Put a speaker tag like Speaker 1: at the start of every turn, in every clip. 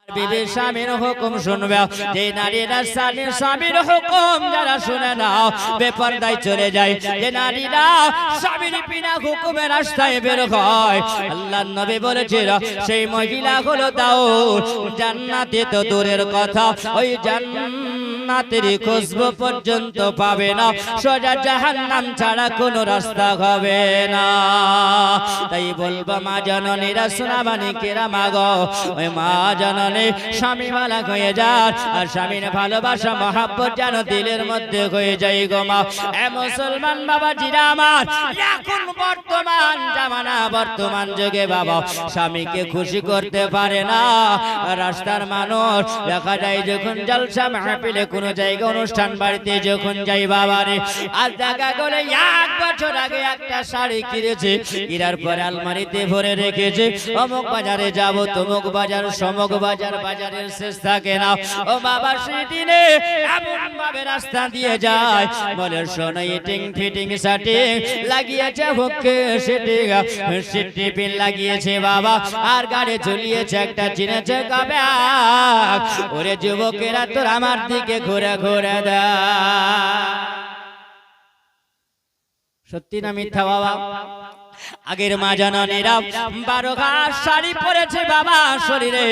Speaker 1: বিবির স্বামীর হুকুম শুনবে, যে নারীরা স্বামীর হুকুম যারা শুনে নাও বেপরদায় চলে যায়, যে নারীরা স্বামীর বিনা হুকুমে রাস্তায় বের হয়, আল্লাহর নবী বলেছিল সেই মহিলা হলো দাও জান্নাতে তো দূরের কথা ওই জান্নাতের খুশবু পর্যন্ত পাবে না, সোজা জাহান্নাম ছাড়া কোনো রাস্তা হবে না। তাই বলবো মা জননীরা সোনামানি কেরা মাগো, ওই মা জননী স্বামী মালা হয়ে যান আর স্বামীর ভালোবাসা মহাব্বত যেন দিলের মধ্যে হয়ে যায় গো মা। এ মুসলমান বাবাজিরা আমার, এখন বর্তমান জামানা বর্তমান যুগে বাবা স্বামীকে খুশি করতে পারে না রাস্তার মানুষ। দেখা যায় যখন জলসা মাহফিলে কোনো জায়গা অনুষ্ঠান বাড়িতে যখন যাই বাবারে, আর দেখা গেলে 1 বছর আগে একটা শাড়ি কিনেছে, কিনার পরে আলমারিতে ভরে রেখেছে, অমুক বাজারে যাব তমুক বাজার সমুক বাজার, বাজারের শেষ থাকে না। ও বাবা সেদিনে এমন ভাবে রাস্তা দিয়ে যায়, বলে শোনো ইটিং ফিটিং শাটিং লাগিয়েছে, হুকে সিটি পিন লাগিয়েছে বাবা, আর গাড়ি ঝুলিয়েছে একটা চিনেছে কবে। ওরে যুবকেরা তোর আমার দিকে ঘুরে ঘুরে দেয়, সত্যি না মিথ্যা বাবা? আগের মা জননীরা 12 ঘাস শাড়ি পরেছে বাবা শরীরে,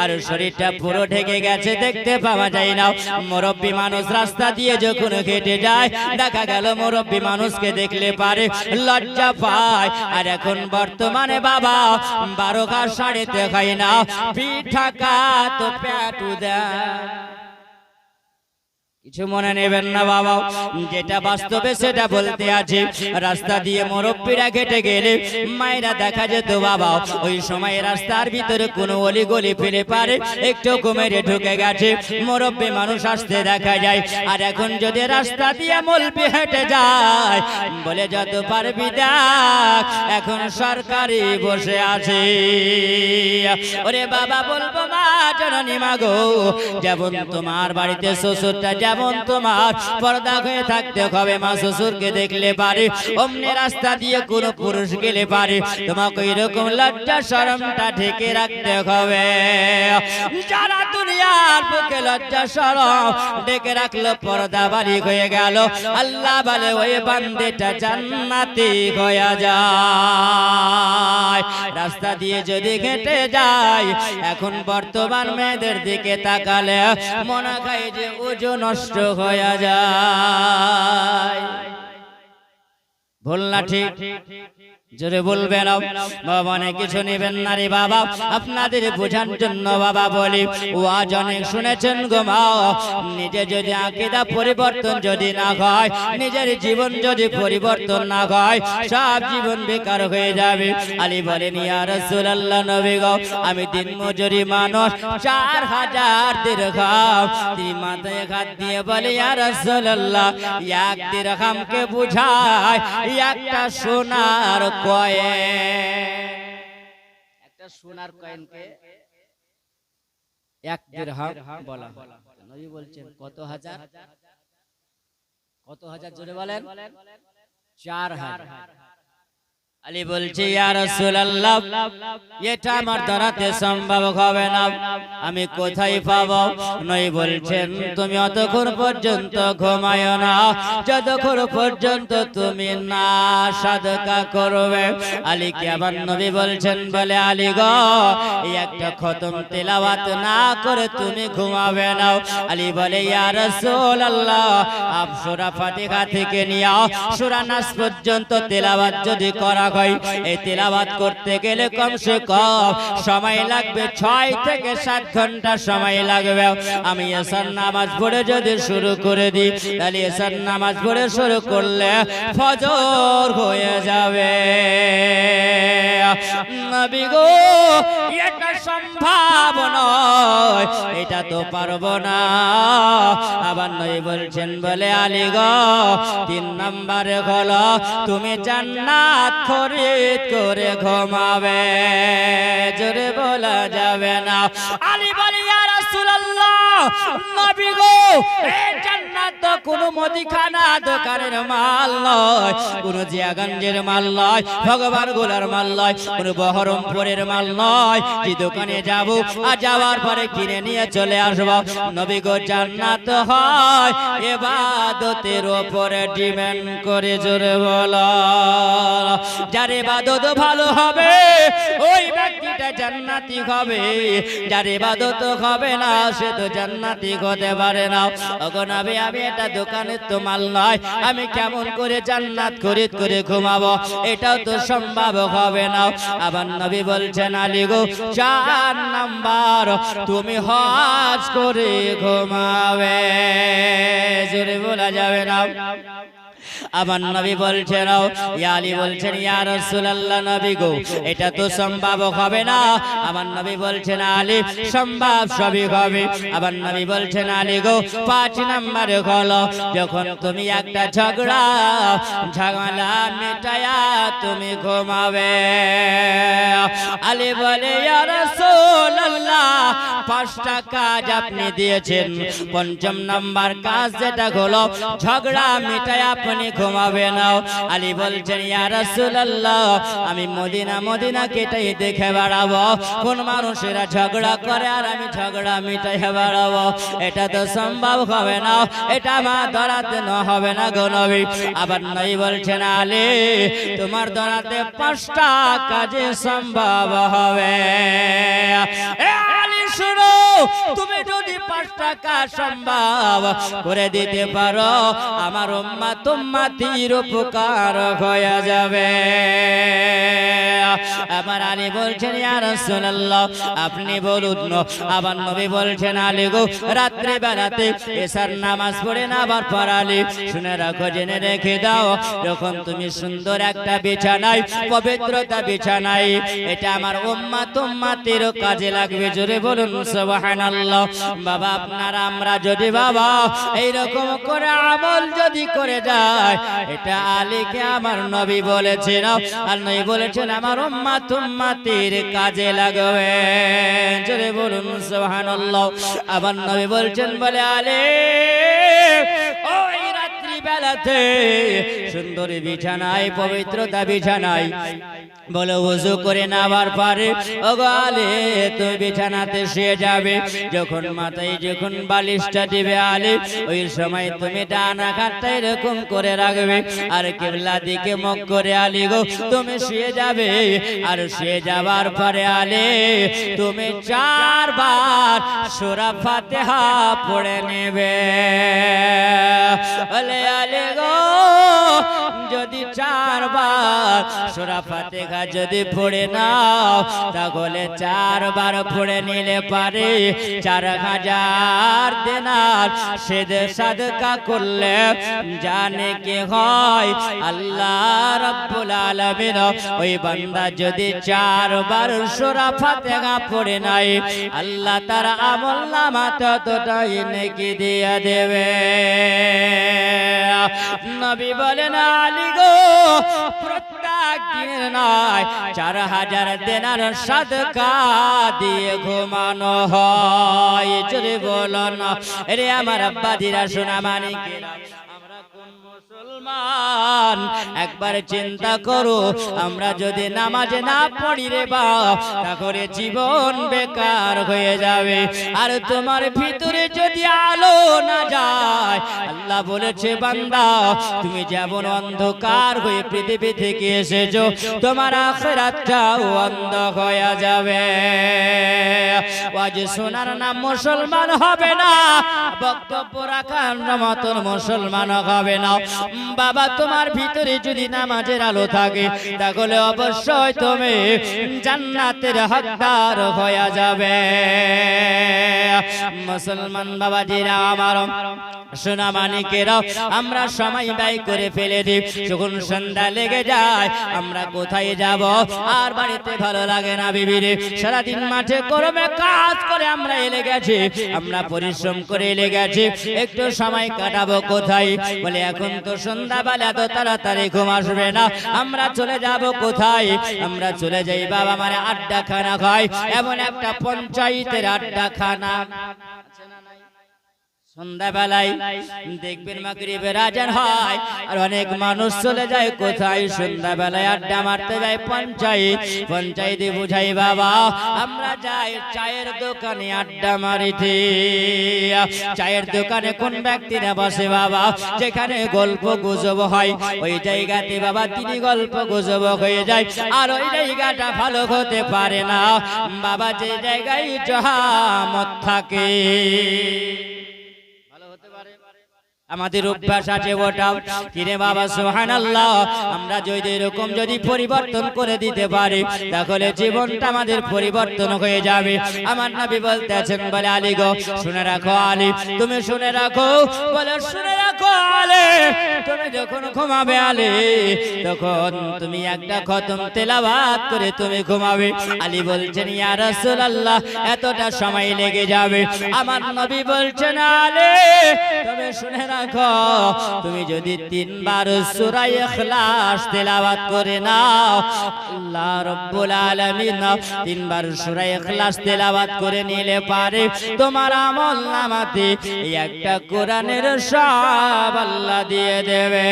Speaker 1: আর শরীরটা পুরো ঢেকে গেছে, দেখতে পাওয়া যায় না। মুরব্বী মানুষ রাস্তা দিয়ে যখন হেঁটে যায়, দেখা গেল মুরব্বী মানুষকে দেখলে পারে লজ্জা পায়। আর এখন বর্তমানে বাবা 12 ঘাস শাড়িতে খাই না, পিঠা তো পেটু দেয়। কিছু মনে নেবেন না বাবা, যেটা বাস্তবে সেটা বলতে আছে। রাস্তা দিয়ে মুরব্বীরা হেঁটে গেলে মায়েরা দেখা যেত বাবা ওই সময় রাস্তার ভিতরে কোনো অলি গলি ফেলে পারে একটু কমেরে ঢুকে গেছে, মুরব্বী মানুষ আসতে দেখা যায়। আর এখন যদি রাস্তা দিয়ে মুলবি হেঁটে যায়, বলে যত পারবি দেখ এখন সরকারি বসে আছে। ওরে বাবা বলবো মা জননী মাগো, যেমন তোমার বাড়িতে শ্বশুরটা যেমন তোমার পর্দা হয়ে থাকতে হবে, মা শ্বশুরকে দেখলে পারে অমনি রাস্তা দিয়ে কোন পুরুষ গেলে পারে তোমাকে এরকম লজ্জা শরমটা ঢেকে রাখতে হবে। যারা দুনিয়ার বুকে লজ্জা শরম ঢেকে রাখলো পর্দা বাড়ি হয়ে গেল, আল্লাহ বলে ওই বান্দেটা জান্নাতি হয়ে যায়। রাস্তা দিয়ে যদি হেঁটে যায়, এখন বর্তমান মেয়েদের দিকে তাকালে মনে হয় যে ওজন নষ্ট হয়ে যায়। ভুল না ঠিক? জোরে বলবেন বাবা, অনেক কিছু নেবেন না রে বাবা, আপনাদের বোঝার জন্য বাবা বলি। ওয়াজ অনেক শুনেছেন গো মা, নিজে যদি আকীদা পরিবর্তন যদি না হয়, নিজের জীবন যদি পরিবর্তন না হয়, সব জীবন বেকার হয়ে যাবে। আলী বলেন ইয়া রাসূলুল্লাহ নবী গো, আমি দিন মজুরি মানুষ, 4000 দিরহাম। তিনি মাথায় হাত দিয়ে বলে ইয়া রাসূলুল্লাহ, 1 দিরহামকে বুঝায় একটা সোনার কয়েন। একটা সোনার কয়েনকে 1 দিরহাম বলা হয়। নবী বলছেন কত হাজার? কত হাজার? জোরে বলেন। 4000। আলী বলছে ইয়া রাসূলুল্লাহ, এটা আমার দ্বারাতে সম্ভব হবে না, আমি কোথায় পাবো? নবী বলছেন তুমি অতক্ষণ পর্যন্ত ঘুমায়ো না যতক্ষণ পর্যন্ত তুমি না সাদকা করবে। আলীকে আবার নবী বলছেন বলে আলী গো, এই একটা খতম তেলাওয়াত না করে তুমি ঘুমাবে না। আলী বলে ইয়া রাসূলুল্লাহ, আপ সূরা ফাতিহা থেকে নিয়ে সূরা নাস পর্যন্ত তেলাওয়াত যদি করা এই তেলাওয়াত করতে গেলে কমসে কম সময় লাগবে 6 থেকে 7 ঘন্টা সময় লাগবে। আমি এশার নামাজ পড়ে যদি শুরু করে দিই, তাহলে এশার নামাজ পড়ে শুরু করলে ফজর হয়ে যাবে। নবী গো, এটা সম্ভব নয়, এটা তো পারবো না। আবার নবী বলছেন বলে আলী গো, 3 নম্বরে হলো তুমি জান্নাত খরিদ করে ঘুমাবে। জোরে বলা যাবে না। আলী বলে ইয়া রাসূলুল্লাহ, নবী গো এই জান্নাত তো কোনো মুদিখানা দোকানের মাল নয়, কোনো জিয়াগঞ্জের মাল নয়, ভগবান গোলার মাল নয়, কোনো বহরমপুরের মাল নয় যে দোকানে যাব আর যাওয়ার পরে কিনে নিয়ে চলে আসব। নবী গো জান্নাত হয় ইবাদতের উপরে ডিপেন্ড করে। জোরে বলো, যার ইবাদত ভালো হবে ওই ব্যক্তিটা জান্নাতি হবে, যার ইবাদত হবে না সে তো জান্নাতি হতে পারে না। ওগো নবী আমি এটা দোকানের তো মাল নয়, আমি কেমন করে জান্নাত খরিদ করে ঘুমাবো, এটাও তো সম্ভব হবে না। আবার নবী বলছেন আলী গো 4 নাম্বার তুমি হজ করে ঘুমাবে। জোরে বলা যাবে না। আমার নবী বলছেন ইয়া আলী বলছেন ইয়া রাসূলুল্লাহ নবী গো এটা তো সম্ভব হবে না। আমার নবী বলছেন আলী সম্ভব সবই হবে। আমার নবী বলছেন আলী গো 5 নাম্বার হলো যখন তুমি একটা ঝগড়া মেটায়া তুমি ঘুমাবে। আলী বলে ইয়া রাসূলুল্লাহ 5টা কাজ আপনি দিয়েছেন, 5ম নাম্বার কাজ যেটা হলো ঝগড়া মেটায়া আপনি ঘুমাবে না। আলী বলছেন ইয়া রাসূলুল্লাহ আমি মদিনা কেটেই দেখে বেড়াবো কোন মানুষেরা ঝগড়া করে আর আমি ঝগড়া মিটাই বেড়াবো, এটা তো সম্ভব হবে না, এটা আমার ধরাতে না হবে না গো নবী। আবার নবী বলছেন আলী তোমার ধরাতে 5টা কাজে সম্ভব হবে। আলী শুনো তুমি যদি 5টা কাজ সম্ভব করে দিতে পারো আমার উম্মত উম্মতির উপকার হয়ে যাবে। আমার আলী বলছেন ইয়া রাসূলুল্লাহ আপনি বলুন। আবার নবী বলছেন আলী গো রাত্রি বেলাতে এশার নামাজ পড়ে না আবার পড়ালি শুনে রাখো জেনে রেখে দাও যখন তুমি সুন্দর একটা বিছানায় পবিত্রতা বিছানায় এটা আমার উম্মত উম্মতির কাজে লাগবে। জোরে বলুন সুবহানাল্লাহ। বাবা আপনারা আমরা যদি বাবা এইরকম করে আমল যদি করে যায় এটা আলীকে আমার নবী বলেছেন আর নবী বলেছেন আমার উম্মত উম্মতির কাজে লাগবে। জোরে বলুন সুবহানাল্লাহ। আবার নবী বলছেন বলে আলী ওই রাত্রি বেলাতে সুন্দর বিছানায় পবিত্রতা বিছানায় বলে ওযু করে নেওয়ার পরে ওগো আলী তুই বিছানাতে শুয়ে যাবে, যখন মাথায় যখন বালিশটা দিবে আলী ওই সময় তুমি ডান হাতটা এরকম করে রাখবে আর কিবলা দিকে মুখ করে আলী গো তুমি শুয়ে যাবে। আর শুয়ে যাওয়ার পরে আলী তুমি 4 বার সূরা ফাতিহা পড়ে নেবে। বলে আলী গো যদি 4 বার সূরা ফাতিহা যদি পড়ে নাও তাহলে 4 বার পড়ে নিলে পারে 4000 দিনার সাদকা করলে জানে কি হয় আল্লাহ রাব্বুল আলামিন ওই বান্দা যদি 4 বার সূরা ফাতিহা পড়ে নাই আল্লাহ তার আমলনামাতে ততটাই নেকি দিয়ে দেবে। নবী বলেন আলী গো প্রত্যেক দিন নয় 4000 দিনার সাদকা দিয়ে ঘুমানো হয়। জোরে বলুন রে আমার আব্বাজিরা সোনা মানিকেরা আমরা কোন মুসলমান একবার চিন্তা করো আমরা যদি নামাজ না পড়ি রে বাপ তাহলে জীবন বেকার হয়ে যাবে। আর তোমার ভিতরে যদি আলো না যায় আল্লাহ বলেছে বান্দা তুমি যেমন অন্ধকার হয়ে পৃথিবী থেকে এসেছো তোমার আখিরাতটাও অন্ধ হয়ে যাবে। আজ সোনার নাম মুসলমান হবে না, বক্তব্য রাখার মতন মুসলমান হবে না। বাবা তোমার ভিতরে যদি নামাজের আলো থাকে তাহলে অবশ্যই তুমি জান্নাতের হকদার হয়ে যাবে। মুসলমান বাবাজিরা আমার সোনা মানিকেরা আমরা সময় ব্যয় করে ফেলে দিই, যখন সন্ধ্যা লেগে যায় আমরা কোথায় যাব আর বাড়িতে ভালো লাগে না বিবিরে সারাদিন মাঠে কর্মে কাজ করে আমরা এলে গেছি আমরা পরিশ্রম করে এলে গেছি একটু সময় কাটাবো কোথায় বলে এখন তো সন্ধ্যাবেলা তো তাড়াতাড়ি ঘুম আসবে না আমরা চলে যাব কোথায় আমরা চলে যাই বাবা মানে আড্ডাখানা খাই এমন একটা পঞ্চায়েতের আড্ডাখানা আছে না নাই সন্ধ্যাবেলায় দেখবেন মাগরিবের আজান হয় আর অনেক মানুষ চলে যায় কোথায়? সন্ধ্যাবেলায় আড্ডা মারতে যায় পঞ্চায়েতে বুঝাই বাবা আমরা যাই চায়ের দোকানে আড্ডা মারিতে। চায়ের দোকানে কোন ব্যক্তিরা বসে বাবা? যেখানে গল্প গুজব হয় ওই জায়গাতে বাবা তিনি গল্প গুজব হয়ে যায় আর ওই জায়গাটা ভালো হতে পারে না বাবা। যে জায়গায় জহামত থাকে আমাদের অভ্যাস আছে ওটা কিরে বাবা সুবহানাল্লাহ। আমরা যদি এরকম যদি পরিবর্তন করে দিতে পারি তাহলে জীবনটা আমাদের পরিবর্তন হয়ে যাবে। আমার নবী বলতেছেন বলে আলী গো শুনে রাখো আলী, তুমি শুনে রাখো, বলে শুনে রাখো আলী, তুমি যখন ঘুমাবে আলী তখন তুমি একটা খতম তেলাওয়াত করে তুমি ঘুমাবে। আলী বলছেন ইয়া রাসূলুল্লাহ এতটা সময় লেগে যাবে। আমার নবী বলছেন আলী তুমি শুনে রাখো, তুমি যদি 3 বার সূরা ইখলাস তেলাওয়াত করে নাও আল্লাহ রাব্বুল আলামিন 3 বার সূরা ইখলাস তেলাওয়াত করে নিলে পারে তোমার আমলনামাতে একটা কোরআনের সওয়াব আল্লাহ দিয়ে দেবে।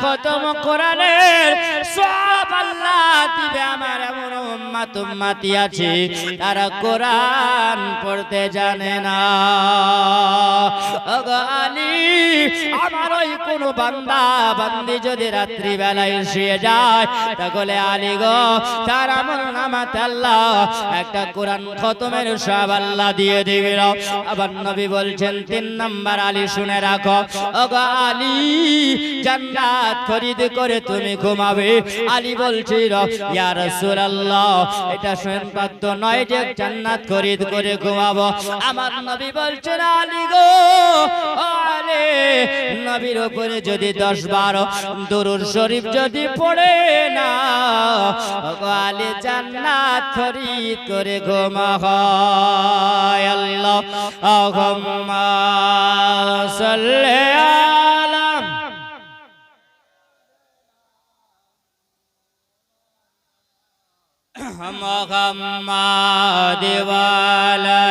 Speaker 1: খতম কোরআনের সওয়াব আল্লাহ দিবে। আমার এমন উম্মতি আছে তারা কোরআন পড়তে জানে না। আমার ওই কোন বান্দা বান্দি যদি রাত্রি বেলায় শুয়ে যায় তাহলে আলী গো তার আমলনামাতে আল্লাহ একটা কোরআন খতমের সওয়াব আল্লাহ দিয়ে দিবে। আবার নবী বলছেন 3 নাম্বার আলী শুনে রাখো, ওগো আলী জান্নাত খরিদ করে তুমি ঘুমাবে। আলী বলছিল ইয়া রাসূলুল্লাহ এটা শয়নপাত্য নয় যে জান্নাত খরিদ করে ঘুমাবো। আমার নবী বলছেন আলী গো আলী নবীর উপরে যদি 10-12 দুরূদ শরীফ যদি পড়ে না ওগো আলী জান্নাত খরিদ করে ঘুমাও। আল্লাহুম্মা সাল্লি আলা মুহাম্মাদ ওয়া আলা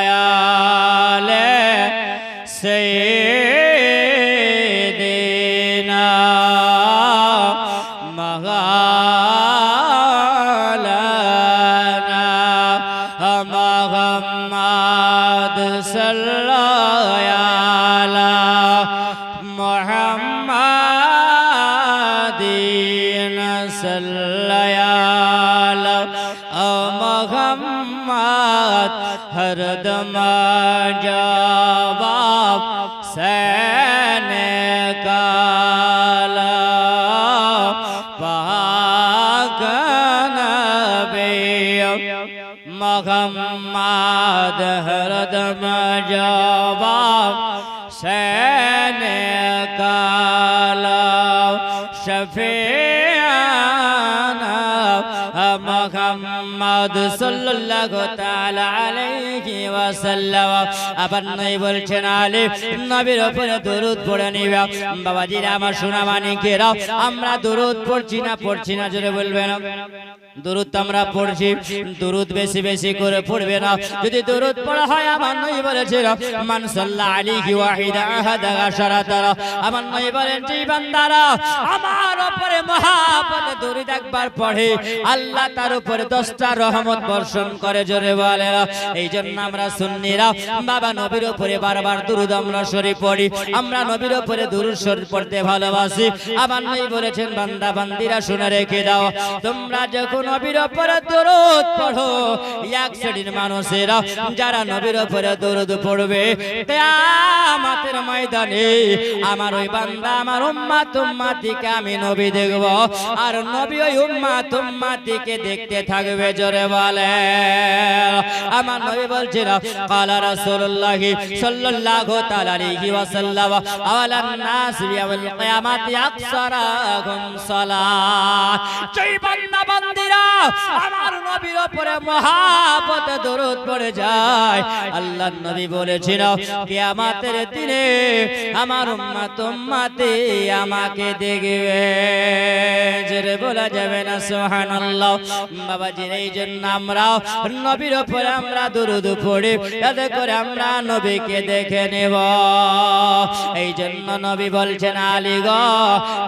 Speaker 1: আলি সাইয়্যিদিনা মাওলানা মুহাম্মাদ সাল্লাল্লাহু আলা মুহাম্মাদিন সাল্লাল্লাহু মুহাম্মদ হরদম জবাব সেনে কালা পাক নবী মুহাম্মদ হরদম জবাব সেনে কালা শফিআনা মুহাম্মদ সাল্লাল্লাহু তাআলা আলাইহি ওয়াসাল্লাম। আবার নবী বলছেন আলী নবীর উপরে দরুদ পড়ে নিবা। বাবাজিরা আমার সোনা মানিকেরা আমরা দরুদ পড়ছি না জোরে বলবেন। দরুদ তো আমরা পড়ছি, দরুদ বেশি বেশি করে পড়বে না। যদি দরুদ পড়া হয় আমার নবী বলেছেন মান সাল্লা আলাইহি ওয়াহিদা আহাদা আশারাতারা। আমার নবী বলেন যে বান্দারা আমার উপরে মহব্বতে দরুদ একবার পড়ে আল্লাহ তার উপরে 10টা রহমত বর্ষণ করে জোরে বলে। এই জন্য আমরা সুন্নিরা বাবা নবীর উপরে বারবার দরুদ আমরা শরীফ পড়ি। আমরা নবীর উপরে দরুদ শরীফ পড়তে ভালোবাসি। আমার নবী বলেছেন বান্দা বান্দিরা শুনে রেখে দাও তোমরা যখন নবীর উপরে দরুদ পড়ো এক শ্রেণীর মানুষেরা যারা নবীর উপরে দরুদ পড়বে কিয়ামতের ময়দানে আমার ওই বান্দা আমার উম্মত উম্মতিকে আমি নবী দেখব আর নবী ওই উম্মত উম্মতিকে দেখতে থাকবে জোরে বলে। আমার নবী বলছেন ক্বালা রাসূলুল্লাহ সাল্লাল্লাহু তাআলা আলাইহি ওয়াসাল্লাম আওয়ালান নাস বিয়াউল কিয়ামাতি আকসারাহুম সালাত। যেই বান্দা বান্দিরা আমার নবীর উপরে মহব্বতে দরুদ পড়ে যায় আল্লাহর নবী বলেছেন কিয়ামতের দিনে আমার উম্মত উম্মতি আমাকে দেখবে জোরে বলা যাবে না সুবহানাল্লাহ। বাবাজি এই জন্য জন্য আমরা নবীর উপরে আমরা দুরূদ পড়ি, যাতে করে আমরা নবীকে দেখে নেব। এই জন্য নবী বলছেন আলী গো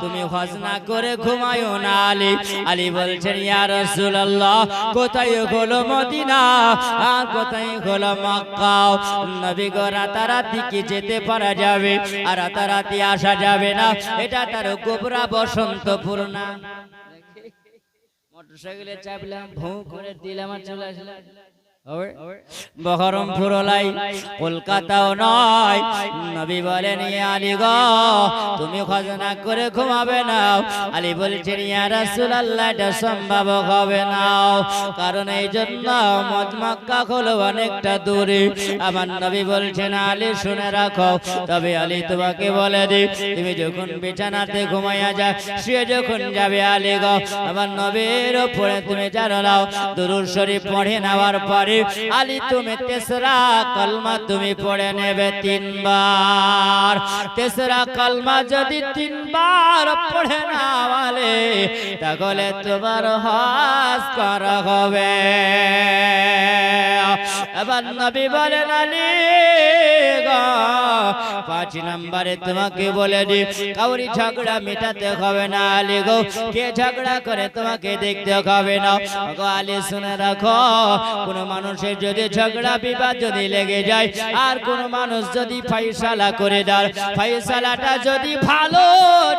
Speaker 1: তুমি হজ না করে ঘুমায়ো না। আলী আলী বলছেন ইয়া রাসূলুল্লাহ কোথায় হলো মদিনা আর কোথায় হলো মক্কা? নবী গো রাতারাতি কি যেতে পারা যাবে আর রাতারাতি আসা যাবে না, এটা তার গোবরা বসন্তপুর না। মোটরসাইকেলে চাপলাম ভৌ করে দিলাম আর চলে আসলাম। বহরমপুর লাই কলকাতাও নয়। নবী বলেন ইয়া আলী গো তুমি খাজনা করে ঘুমাবে না। আলী বলছেন ইয়া রাসূলুল্লাহ এটা সম্ভব হবে না, কারণ এই জন্য মক্কা হলো অনেকটা দূরে। আমার নবী বলছেন আলী শুনে রাখো, তবে আলী তোমাকে বলে দি তুমি যখন বিছানাতে ঘুমাইয়া যা শুয়ে যখন যাবে আলী গো আমার নবীর উপরে তুমি জানো নাও দুরূদ শরীফ পড়ে নেওয়ার পরে আলী তুমি তেসরা কলমা তুমি পড়ে নেবে 3 বার। তেসরা কলমা যদি 3 বার পড়ে নাওয়ালে তাহলে তোমার হজ করা হবে। এবার নবী বলেন আলী গো 5 নম্বরে তোমাকে বলে দি কাউরি ঝগড়া মেটাতে হবে না। আলী গো কে ঝগড়া করে তোমাকে দেখতে হবে না। গো আলী শুনে রাখো কোন মানুষের যদি ঝগড়া বিবাদ যদি লেগে যায় আর কোন মানুষ যদি ফয়সালা করে দেয়, ফয়সালাটা যদি ভালো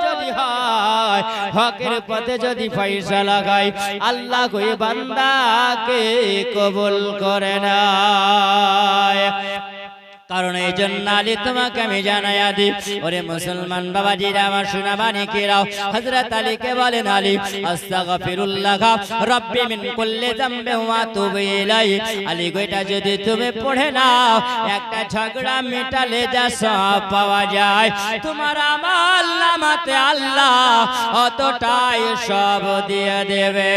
Speaker 1: যদি হয় হকের পথে যদি ফয়সালা হয় আল্লাহ ওই বান্দাকে কবুল করে না। কারণ এই জন্য আলী তোমাকে আমি জানাইয়া দিই ওরে মুসলমান বাবাজিরা আমার শোনা মানিকেরাও হযরত আলীকে বলেন আলী আস্তাগফিরুল্লাহ রাব্বি মিন কুল্লি যামবি ওয়া তুবু ইলাইহি। আলী গোটা যদি তুমি পড়ে নাও একটা ঝগড়া মেটালে যা সওয়াব পাওয়া যায় তোমার আমল নামাতে আল্লাহ অতটাই সব দিয়ে দেবে।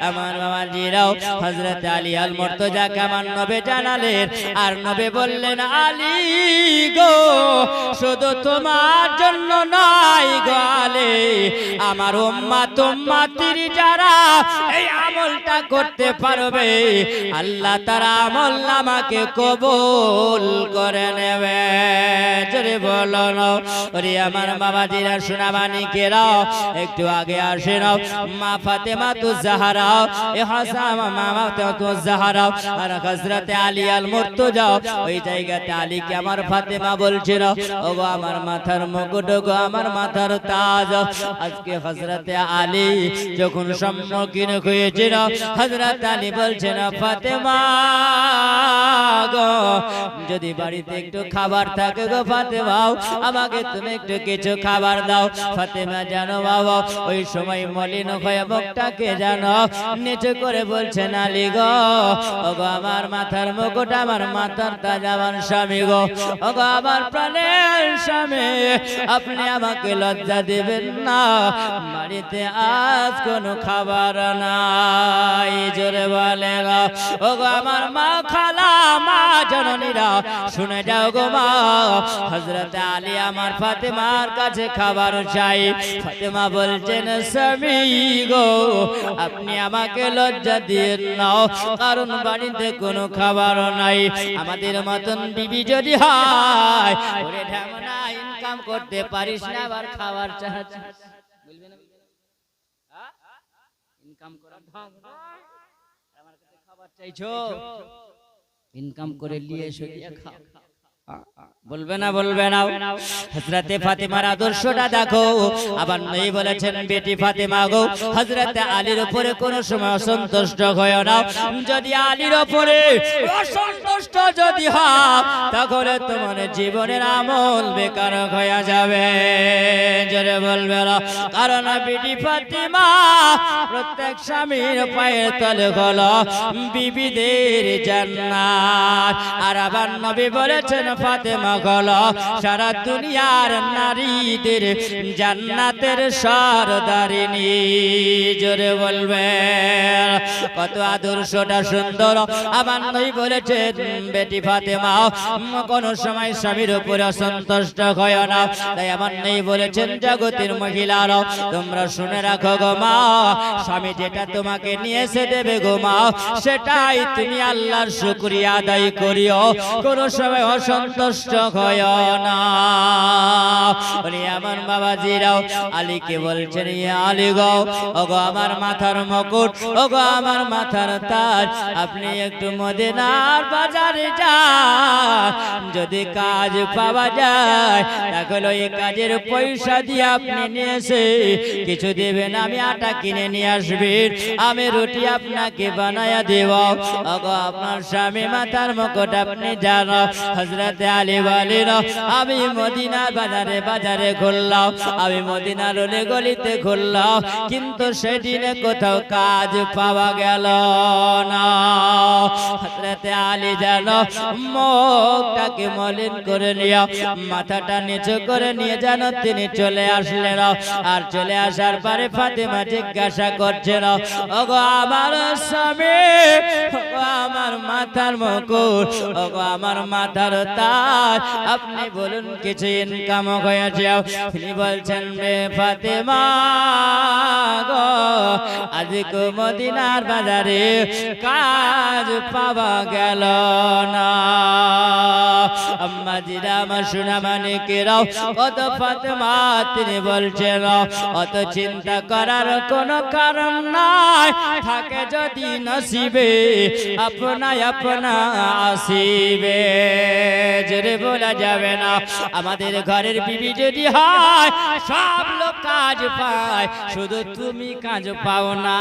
Speaker 1: আমার বাবাজিরাও হযরত আলী আল মুর্তজাকে আমার নবী জানালেন আর নবী বললেন আলী গো শুধু তোমার জন্য নয় গো আলী আমার উম্মত উম্মতির যারা এই আমলটা করতে পারবে আল্লাহ তার আমল নামাকে কবুল করে নেবে। জোরে বলো না ওরে আমার বাবাজিরা শোনা মানিকেরা একটু আগে আসে নাও মা ফাতেমা তু জাহরা এ হাসান মা তু জাহরা আর হযরত আলী আল মুর্তজা ওই জায়গাতে আলীকে আমার ফাতেমা বলছিল ও গো আমার মাথার মুকুট গো আমার মাথার তাজ। আজকে হযরত আলী যখন সম্মুখীন হয়েছিল হযরত আলী বলছেন ফাতেমা গো যদি বাড়িতে একটু খাবার থাকে গো ফাতেমা আমাকে তুমি একটু কিছু খাবার দাও। ফাতেমা জানো বাবা ওই সময় মলিন হয়ে মুখটাকে জানো নিচে করে বলছেন আলী গো ও গো আমার মাথার মুকুট আমার মাথার তাজ আমার স্বামী গো ও গো আমার প্রাণের স্বামী আপনি আমাকে লজ্জা দেবেন না, বাড়িতে আজ কোনো খাবার নাই। জোরে বলে ও গো আমার মা খালা মা জননীরা শুনে যাও গো মা হযরত আলী আমার ফাতেমার কাছে খাবার চাই। ফাতেমা বলছেন স্বামী গো আপনি আমাকে লজ্জা দিয়েন না, কারণ বাড়িতে কোনো খাবার নাই। আমাদের মতন বিবি যদি হয় ওরে ঢামনা ইনকাম করতে পারিস না আবার খাবার চাচ্ছিস বলবে না ইনকাম করা ঢং আমার কাছে খাবার চাইছো ইনকাম করে নিয়ে এসে দিয়ে খাও বলবে না বলবে না। হযরতে ফাতেমার আদর্শটা দেখো। আবার নবী বলেছেন বেটি ফাতেমা গো হযরতে আলীর উপরে কোনো সময় অসন্তুষ্ট হয় না। যদি আলীর উপরে অসন্তুষ্ট যদি হয় তাহলে তোমার জীবনের আমল বেকার হয়ে যাবে। জোরে বলবে না, কারণ বেটি ফাতেমা প্রত্যেক স্বামীর পায়ের তলে হলো বিবিদের জান্নাত। আর আবার নবী বলেছেন ফাতেমা হলো সারা দুনিয়ার নারীদের জান্নাতের সরদারিনী। জোরে বলবে কত আদর্শটা সুন্দর। আমার নবী বলেছেন বেটি ফাতেমা কোন সময় স্বামীর উপর অসন্তুষ্ট হয় না। তাই আমার নেই বলেছেন জগতের মহিলারা তোমরা শুনে রাখো গো মা, স্বামী যেটা তোমাকে নিয়ে এসে দেবে গো মা, সেটাই তুমি আল্লাহর শুকরিয়া আদায় করিও, কোন সময় অসন্তুষ্ট হয় না। বলি আমার বাবাজিরাও আলীকে বলছেন ইয়া আলী গো, ওগো আমার মাথার মুকুট, ওগো আমার মাথার তাজ, আপনি একটু মদিনার বাজারে যান, যদি কাজ পাওয়া যায় তাহলে এই কাজের পয়সা দিয়ে আপনি নিয়ে এসে কিছু দেবেন, আমি আটা কিনে নিয়ে আসবেন, আমি রুটি আপনাকে বানায়া দেব। ওগো আপনার স্বামী মাথার মুকুট আপনি জানো। হযরতে আলী বলেন আমি মদিনার বাজারে বাজারে ঘুরলাম, আমি মদিনার অলি গলিতে ঘুরলাম, কিন্তু সেদিনে কোথাও কাজ পাওয়া গেল না। হযরতে আলী জানো মুখটাকে মলিন করে নিয়ে মাথাটা নিচু করে নিয়ে জানো তিনি চলে আসলেন। আর চলে আসার পরে ফাতেমা জিজ্ঞাসা করছেন ওগো আমার স্বামী, ওগো আমার মাথার মুকুট, ওগো আমার মাথার তাজ, আপনি বলুন কিছু ইনকাম হয়েছে? তিনি বলছেন রে ফাতেমা গো, আজকে মদিনার বাজারে কাজ পাওয়া গেল না। আম্মা জিরা আমার সোনা মানিকেরাও কত ফাতেমা তিনি বলছেন অত চিন্তা করার কোনো কারণ নাই, থাকে যদি নসিবে আপনা আপনা আসিবে, জোরে বলা যাবে না। আমাদের ঘরের বিবি যদি হয় সব লোক কাজ পায়, শুধু তুমি কাজ পাও না,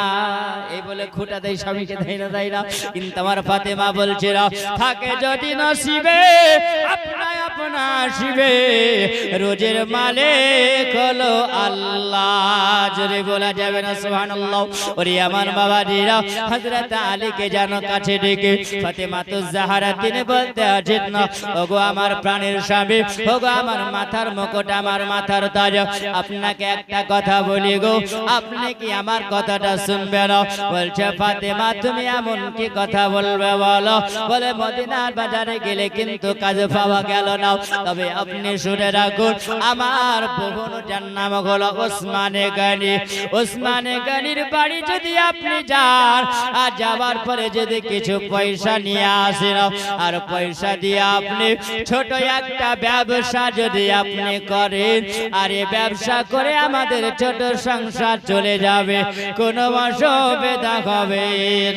Speaker 1: এই বলে খুঁটা দেয় স্বামীকে, দেয় না। কিন্তু আমার ফাতেমা বলছে থাকে যদি নসিবে আপনা আপনা আসিবে, রোজের মালিক হলো আল্লাহ, জোরে বলা যাবে না সুবহানাল্লাহ। ওরে আমার বাবাজিরা হযরত আলীকে জানো কাছে ডেকে ফাতেমা তো জাহরা তিনি বলতে আছেন না ওগো আমার প্রাণের স্বামী, ওগো আমার মাথার মুকুট, আমার মাথার তাজ, আপনাকে একটা কথা বলি গো, আপনি কি আমার কথাটা শুনবেন? বলছে ফাতেমা তুমি এমন কি কথা বলবে বলো? বলে মদিনার বাজারে গেলে কিন্তু কাজ পাওয়া গেল না, তবে আপনি শুনে রাখুন আমার বোন যার নাম হলো ওসমানে গনি, ওসমানে গনির বাড়ি যদি আপনি যান আর যাবার পরে যদি কিছু পয়সা নিয়ে আসেন আর পয়সা দিয়ে আপনি ছোট একটা ব্যবসা যদি আপনি করেন, আর এই ব্যবসা করে আমাদের ছোট সংসার চলে যাবে, কোনো অসুবিধা হবে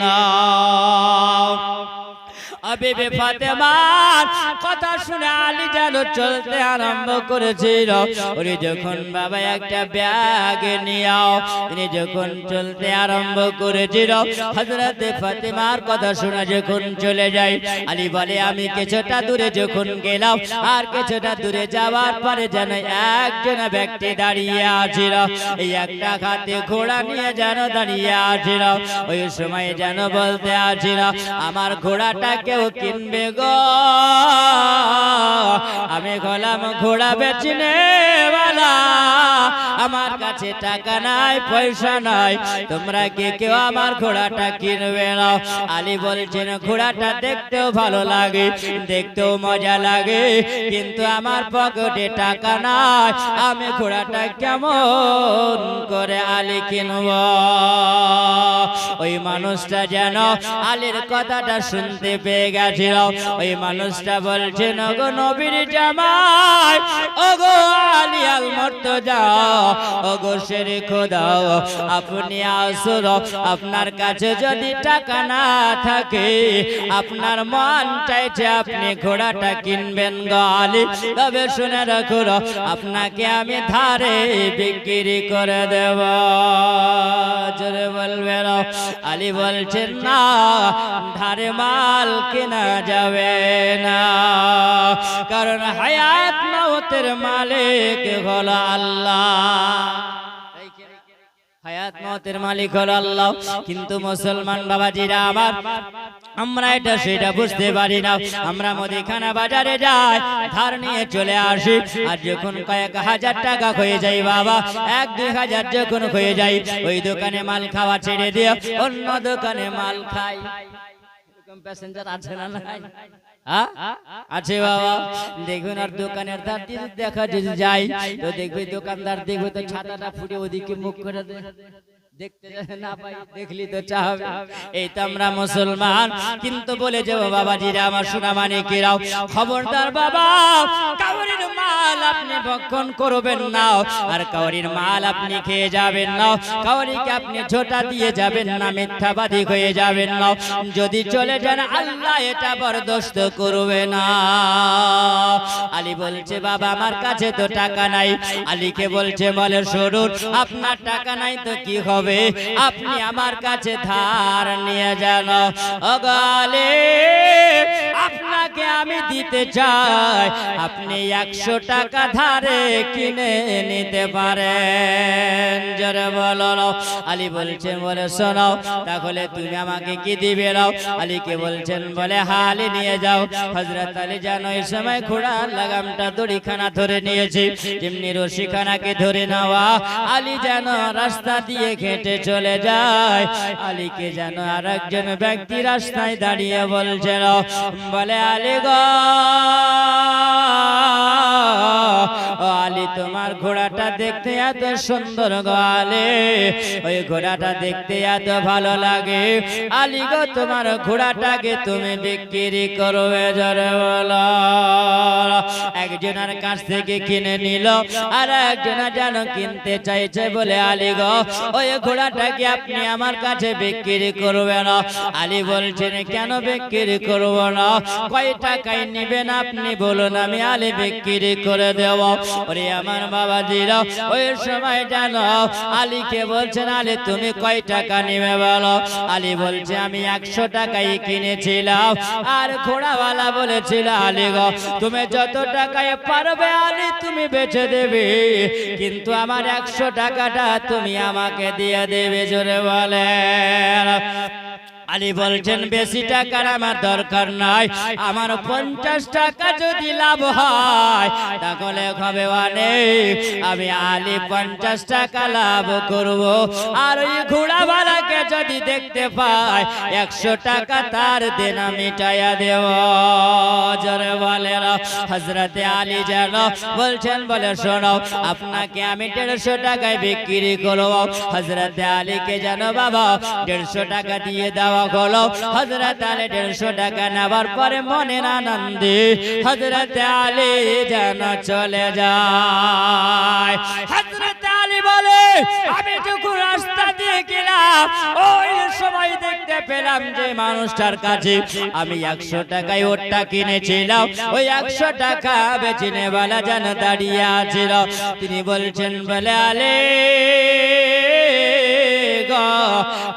Speaker 1: না। বিবি ফাতেমার কথা শুনে আলী যেন চলতে আরম্ভ করেছিল। ওরে যখন বাবা একটা ব্যাগ নিয়াও তিনি যখন চলতে আরম্ভ করেছিল, হযরতে ফাতেমার কথা শুনে যখন চলে যায়, আলী বলে আমি কিছুটা দূরে যখন গেলাম আর কিছুটা দূরে যাওয়ার পরে যেন একজন ব্যক্তি দাঁড়িয়ে আছিল, এই একটা হাতে ঘোড়া নিয়ে যেন দাঁড়িয়ে আছিল। ওই সময় যেন বলতে আছিল আমার ঘোড়াটা কেউ কিনবে গো, আমি গলাম ঘোড়া বেচনে वाला, আমার কাছে টাকা নাই পয়সা নাই, তোমরা কে কেউ আমার ঘোড়াটা কিনবে না? আলী বলছেন ঘোড়াটা দেখতেও ভালো লাগে, দেখতেও মজা লাগে, কিন্তু আমার পকেটে টাকা নাই, আমি ঘোড়াটা কেমন করে আলী কিনব? ওই মানুষটা যেন আলীর কথাটা শুনতে পেয়ে গেছিল। ওই মানুষটা বলছেন ওগো নবীর জামাই, ওগো আলী আল মুর্তজা, ওগো শেরে খোদা, আপনি আসুন, আপনার কাছে যদি টাকা না থাকে, আপনার মন চাইছে আপনি ঘোড়াটা কিনবেন গো আলী, তবে শুনে রাখুন আপনাকে আমি ধারে বিক্রি করে দেব। জোরে বলবেন। আলী বলছেন না, ধারে মাল কেনা যাবে না, কারণ হায়াত মওতের মালিক হলো আল্লাহ, হায়াত মওতের মালিক হলো আল্লাহ। কিন্তু মুসলমান বাবাজিরা আমার, আমরা এটা সেটা বুঝতে পারি না। আমরা মুদিখানা বাজারে যাই, ধার নিয়ে চলে আসি, আর যখন কয়েক হাজার টাকা হয়ে যায় বাবা, 1-2 হাজার যখন হয়ে যায়, ওই দোকানে মাল খাওয়া ছেড়ে দিয়ে অন্য দোকানে মাল খাই। এরকম প্যাসেঞ্জার আছে না নাই? হ্যাঁ আছে বাবা। দেখবেন আর দোকানের ধার দিয়ে দেখা যদি যাই তো দেখবে দোকানদার দেখবে তো ছাতাটা ফুটে ওদিকে মুখ করে দেখতে না পাই, দেখলি তো চাহবে। এই তো আমরা মুসলমান, কিন্তু বলে যাব বাবাজিরা আমার সোনা মানিকেরাও, খবরদার বাবা, কাউরির মাল আপনি ভক্ষণ করবেন না, আর কাউরির মাল আপনি খেয়ে যাবেন না, কাউরিকে আপনি ঝোঁটা দিয়ে যাবেন না, মিথ্যাবাদী হয়ে যাবেন না। যদি চলে যান আল্লাহ এটা বরদাস্ত করবে না। আলী বলছে বাবা আমার কাছে তো টাকা নাই। আলীকে বলছে বলে শুনুন, আপনার টাকা নাই তো কি হবে, আপনি আমার কাছে ধার নিয়ে যান। ওগালে আপনাকে আমি দিতে চাই, আপনি 100 টাকা ধারে কিনে নিতে পারেন। জোরে বলো। আলী বলছেন বলে শোনো তাহলে তুমি আমাকে কি দিবে নাও? আলীকে বলছেন বলে হালি নিয়ে যাও। হযরত আলী জানো এই সময় ঘোড়ার লাগামটা দড়িখানা ধরে নিয়েছে, যেমনি রশিখানাকে ধরে নেওয়া আলী যেন রাস্তা দিয়ে হেঁটে চলে যায়। আলীকে যেন আর একজন ব্যক্তি রাস্তায় দাঁড়িয়ে বলছিল বলে আলী গো, আলী তোমার ঘোড়াটা দেখতে এত সুন্দর গো আলী, ওই ঘোড়াটা দেখতে এত ভালো লাগে, আলী গো তোমার ঘোড়াটাকে তুমি বিক্রি করবে। জোরে বলো। একজনের কাছ থেকে কিনে নিল, আর একজনা যেন কিনতে চাইছে বলে আলী গো ওই ঘোড়াটাকে আপনি আমার কাছে বিক্রি করবেন। আলী বলছেন কেন বিক্রি করব না, কয় টাকায় নেবেন আপনি বলুন, আমি আলী বিক্রি করে দেব। ওরে আমার বাবাজিরা ওই সময় জানো আলীকে বলছেন আলী তুমি কয় টাকা নেবে বলো? আলী বলছে আমি 100 টাকায় কিনেছিলাম। আর ঘোড়াওয়ালা বলেছিল আলী গো তুমি যত টাকায় পারবে আলী তুমি বেচে দেবে, কিন্তু আমার 100 টাকাটা তুমি আমাকে দিয়ে দেবে। জোরে বলে। আলী বলছেন বেশি টাকার আমার দরকার নাই, আমার 50 টাকা যদি লাভ হয় তাহলে হবে অনেক, আমি আলী 50 টাকা লাভ করব। আর ওই ঘোড়াওয়ালাকে যদি দেখতে পাই 100 টাকা তার দেনা মিটাইয়া দেব। জোরে বলে। হযরতে আলী যেন বলছেন বলে শোনো আপনাকে আমি 150 টাকায় বিক্রি করব। হযরতে আলীকে যেন বাবা 150 টাকা দিয়ে দাও হলো। হযরত আলী 150 টাকা নেবার পরে মনের আনন্দে হযরত আলী যেন চলে যায়। হযরত আলী বলে আমি যখন রাস্তা দিয়ে গেলাম ওই সময় দেখতে পেলাম যে মানুষটার কাছে আমি 100 টাকায় ওটা কিনেছিলাম, ওই 100 টাকা বেচে নেওয়ালা যেন দাঁড়িয়ে আছিল। তিনি বলছেন বলে আলী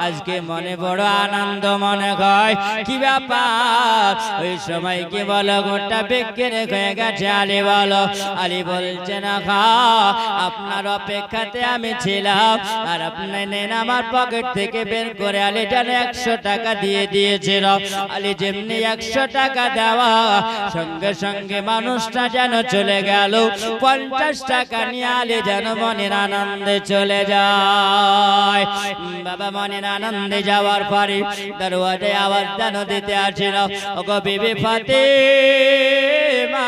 Speaker 1: আজকে মনে বড় আনন্দ মনে হয়, কি ব্যাপার? ওই সময় কি বলো গোটা বিক্রি হয়ে গেছে? আলী বলো। আলী বলছেন আপনার অপেক্ষাতে আমি ছিলাম, আর আপনি নেন আমার পকেট থেকে বের করে আলী যেন 100 টাকা দিয়ে দিয়েছিল। আলী যেমনি 100 টাকা দেওয়া সঙ্গে সঙ্গে মানুষটা যেন চলে গেল। 50 টাকা নিয়ে আলী যেন মনের আনন্দে চলে যায়। বাবা মনের আনন্দে যাওয়ার পরে দরওয়াজায় আওয়াজ যেন দিতে আসছিল ওগো বিবি ফাতেমা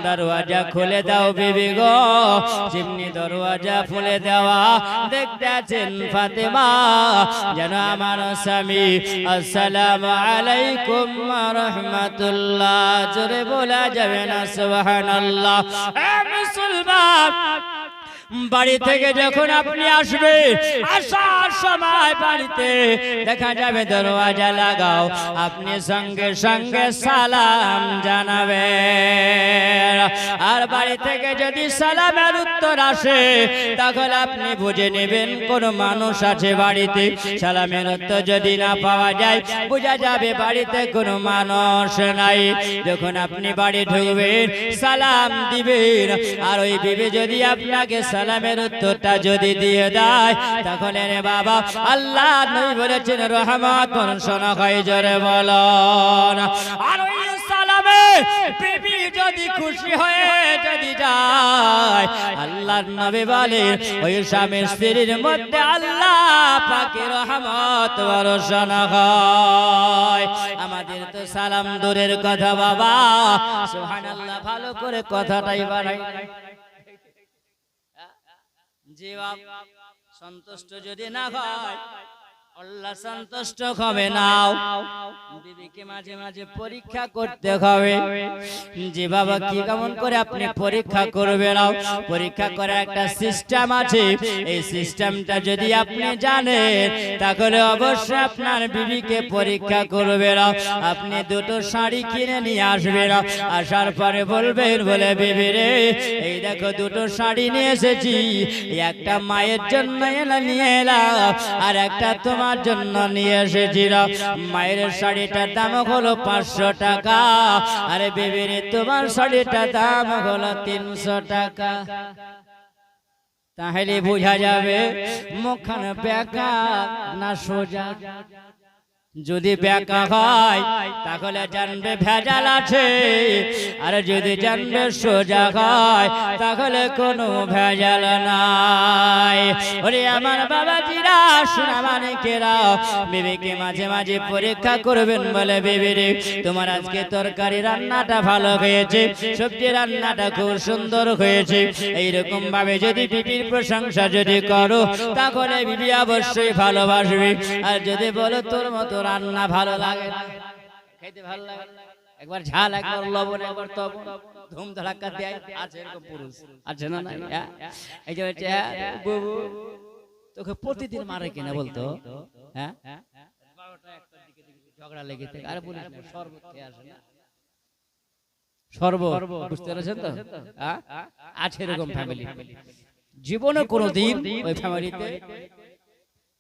Speaker 1: দরওয়াজা খুলে দাও বিবি গো। যেমনি দরওয়াজা খুলে দেওয়া দেখতে আছেন ফাতেমা যেন আমার স্বামী আসসালামু আলাইকুম ওয়া রাহমাতুল্লাহ। জোরে বলা যাবে না সুবহানাল্লাহ। এ মুসলমান বাড়ি থেকে যখন আপনি আসবে আসার সময় বাড়িতে দেখা যাবে দরওয়াজা লাগাও, আপনি সঙ্গে সঙ্গে সালাম জানাবেন। আর বাড়ি থেকে যদি সালামের উত্তর আসে তাহলে আপনি বুঝে নেবেন কোন মানুষ আছে বাড়িতে। সালামের উত্তর যদি না পাওয়া যায় বোঝা যাবে বাড়িতে কোনো মানুষ নাই। যখন আপনি বাড়ি ঢুকবেন সালাম দিবেন, আর ওই বিবি যদি আপনাকে সালামের উত্তরটা যদি দিয়ে দেয় তাহলে রে বাবা আল্লাহ নবী বলেছেন রহমত বর্ষণ হয়। জোরে বলুন। আর ওই সালামে বিবি যদি খুশি হয়ে যদি যায়, আল্লাহর নবী বলেন ওই স্বামী স্ত্রীর মধ্যে আল্লাহ পাকের রহমত বর্ষণ হয়। আমাদের তো সালাম দূরের কথা বাবা, সুবহানাল্লাহ, ভালো করে কথাটাই বাড়াই। জি বাবা, সন্তুষ্ট যদি না হয় আল্লাহ সন্তুষ্ট হবে না। বিবিকে মাঝে মাঝে পরীক্ষা করতে হবে। যে বাবা কি কেমন করে আপনি পরীক্ষা করবেন, পরীক্ষা করার একটা সিস্টেম আছে। এই সিস্টেমটা যদি আপনি জানেন তাহলে অবশ্যই আপনার বিবিকে পরীক্ষা করবেন। আপনি দুটো শাড়ি কিনে নিয়ে আসবেন, আসার পরে বলবেন বলে বিবি রে এই দেখো দুটো শাড়ি নিয়ে এসেছি, একটা মায়ের জন্য নিয়ে এলাম আর একটা তোমার জন্য নিয়ে এসেছিলাম। মায়ের শাড়িটার দাম হলো 500 টাকা, আরে বেবির তোমার শাড়িটার দাম হলো 300 টাকা। তাহলে বোঝা যাবে মুখখান বেঁকা না সোজা। যদি বেঁকা হয় তাহলে জানবে ভেজাল আছে, আর যদি জানবে সোজা হয় তাহলে কোনো ভেজাল নাই। ওরে আমার বাবাজিরা, সোনা মানিকেরা, বিবিকে মাঝে মাঝে পরীক্ষা করবেন বলে বিবি রে তোমার আজকে তরকারি রান্নাটা ভালো হয়েছে, সবজি রান্নাটা খুব সুন্দর হয়েছে। এইরকম ভাবে যদি বিবির প্রশংসা যদি করো তাহলে বিবি অবশ্যই ভালোবাসবে। আর যদি বলো তোর মতো রান্না ভালো লাগে না, খেতে ভালো লাগে না, একবার ঝাল একবার লবণ একবার তবন ধুম ধাক্কা দেয়, আছে এরকম পুরুষ আছে না? এই যে বাবু তোকে প্রতিদিন মারে কিনা বলতো, হ্যাঁ 12টা 1টার দিকে ঝগড়া লেগে থাকে, আরে বলিস না শরবত খেয়ে আসে না, শরবত, বুঝতে পেরেছেন তো? আছে এরকম ফ্যামিলি। জীবনে কোনোদিন ওই ফ্যামিলিতে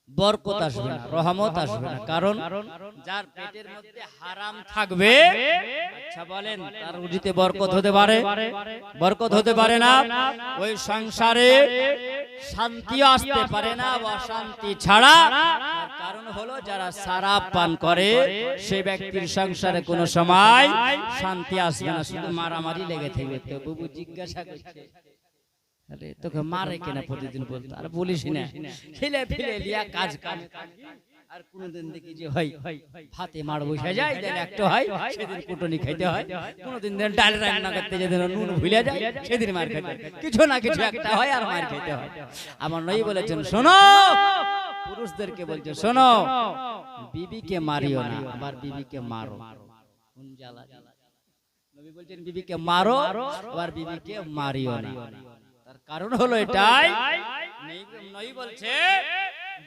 Speaker 1: বরকত আসবে না, রহমত আসবে না। কারণ যার পেটের মধ্যে হারাম থাকবে, আচ্ছা বলেন তার রুজিতে বরকত হতে পারে? বরকত হতে পারে না। ওই সংসারে শান্তি আসতে পারে না, অশান্তি ছাড়া। কারণ হলো যারা শরাব পান করে সেই ব্যক্তির সংসারে কোনো সময় শান্তি আসবে না, শুধু মারামারি লেগে থাকবে। তো বাবু জিজ্ঞাসা করছে আরে তোকে মারে কিনা প্রতিদিন বলতো, আর বলিস না ছেলে ফেলে লিয়া কাজ কাজ আর কোনদিন দেখি যে হয় ভাতে মার বসে যায়, যেদিন একটা হয় সেদিন কুটনি খাইতে হয়, কোনদিন ডাল রান্না করতে যেদিন নুন ভুলে যায় সেদিন মার খাইতে হয়, কিছু না কিছু একটা হয় আর মার খেতে হয়। আমার নবী বলেছেন শোনো, পুরুষদেরকে বলছে শোনো, বিবিকে মারিও না, আবার বিবিকে মারো। কোন জ্বালা! নবী বলছেন বিবিকে মারো আবার বিবিকে মারিও না। তার কারণ হলো এটাই, নবী বলছে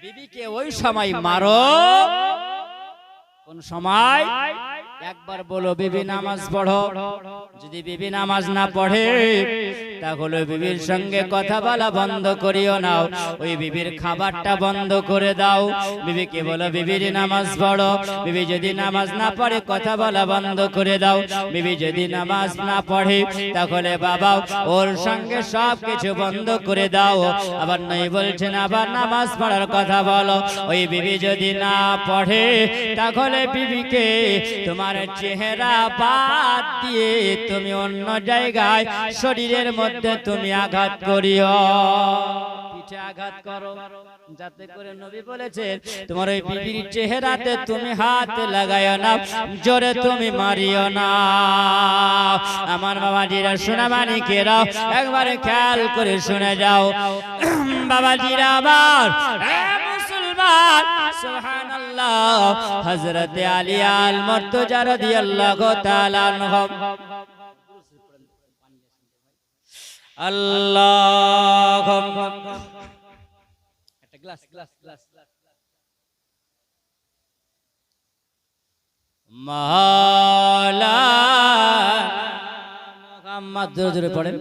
Speaker 1: বিবিকে ওই সময় মারো কোন সময়, একবার বলো বিবি নামাজ পড়ো, যদি বিবি নামাজ না পড়ে তাহলে বিবির সঙ্গে কথা বলা বন্ধ করিও না, ওই বিবির খাবারটা বন্ধ করে দাও। বিবিকে বলো বিবির নামাজ পড়ো, বিবি যদি নামাজ না পড়ে কথা বলা বন্ধ করে দাও। বিবি যদি নামাজ না পড়ে তাহলে বাবা ওর সঙ্গে সব কিছু বন্ধ করে দাও। আবার নবী বলছেন আবার নামাজ পড়ার কথা বলো। ওই বিবি যদি না পড়ে তাহলে বিবিকে তোমার চেহারা বাদ দিয়ে তুমি অন্য জায়গায় শরীরের মধ্যে তুমি আঘাত করিও, পিঠে আঘাত করো, যাতে করে নবী বলেছেন তোমার ওই বিবির চেহারাতে তুমি হাত লাগাইও না, জোরে তুমি মারিও না। আমার বাবাজিরা, সোনা মানিকেরা, একবারে খেয়াল করে শুনে যাও বাবাজিরা আমার মুসলমান। সুবহানাল্লাহ, হযরত আলী আল মুর্তজা রাদিয়াল্লাহু তাআলা আনহু আল্লাহুম্মা একটা গ্লাস মাওলানা মুহাম্মদ, জোরে পড়েন,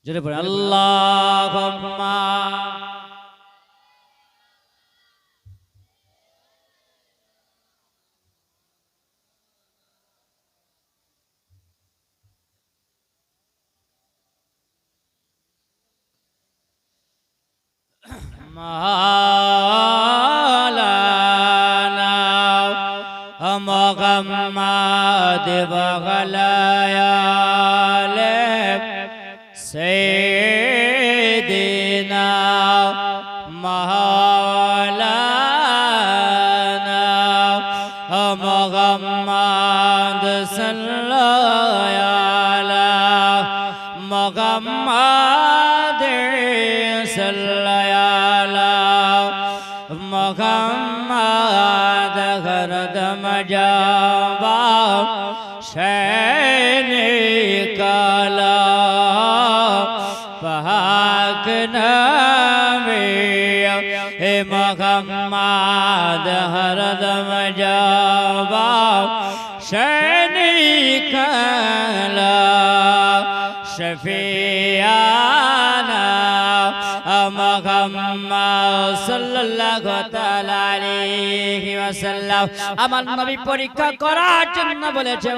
Speaker 1: জোরে পড়েন আল্লাহুম্মা মাওলানা محمد وغليال سيدنا مولانا محمد صلى على محمد صلى على محمد हरदम जाबा शैने काला पाक नामे हे मोहम्मद हरदम जाबा शैने काला शफियाना মুহাম্মদ সাল্লাল্লাহু তাআলা আলাইহি ওয়াসাল্লাম আমার নবী পরীক্ষা করার জন্য বলেছে।